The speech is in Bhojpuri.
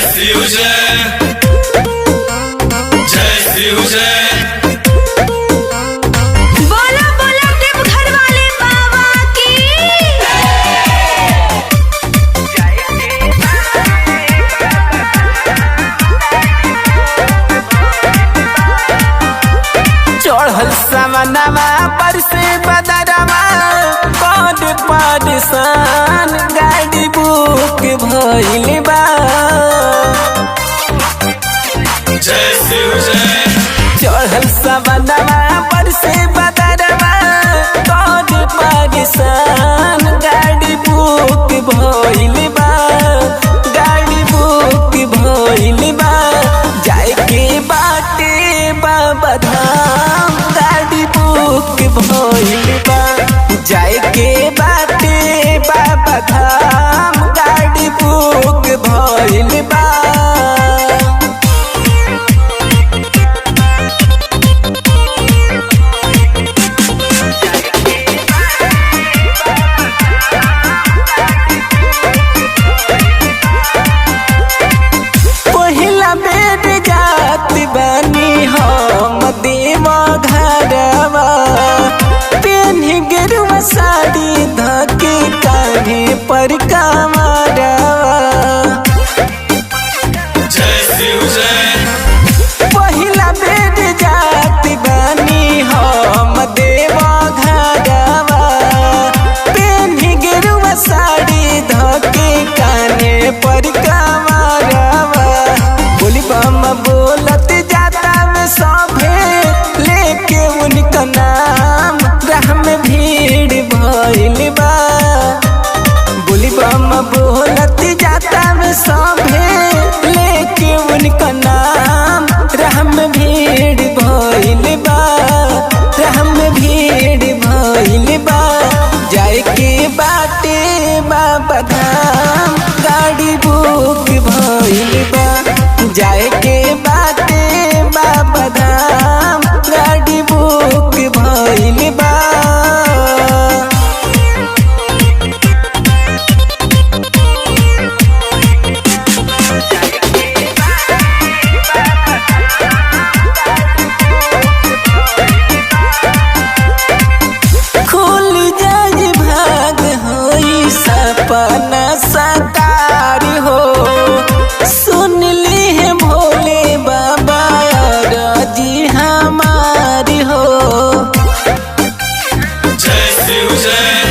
शिव जय, जय शिव जय। बोला बोला देवघर वाले बाबा की। चढ़ल सामनवा पर से बदरवा पद पदसान गाड़ी बुक भइल बा। जय शिव जय। चढ़ल सामनवा पर से बदरवा पद पदसान गाड़ी बुक भइल बा, गाड़ी बुक भइल बा। जाए के बाटे बाबा धाम गाड़ी बुक भइल बा, जाए के बाटे बाबा धाम गाड़ी बुक भइल बा। पहिला बेर जात बानी हम देवा घरवा, पेन्ही गेरुआ साड़ी धके कान्हे पर कमरवा। जय शिव जय। पहिला बेर जात बानी हम देवा घरवा, पेन्ही गेरुआ साड़ी धके कान्हे पर कमरवा। बोली बम बोलत जाता में सभे लेके उनका नाम, राह में भीड़ भइल बा। बोली बम बोलत जाता में सभे लेके उनका नाम, राह में भीड़ भइल बा, राह में भीड़ भइल बा। जाए के बाटे बाबा धाम गाड़ी बुक भइल बा, जाए के बाटे बाबा धाम गाड़ी बुक भइल बा। खुल जाए भाग होई सपना साकार हो, सुन ली है भोले बाबा राजी हमारी हो। जय शिव जय।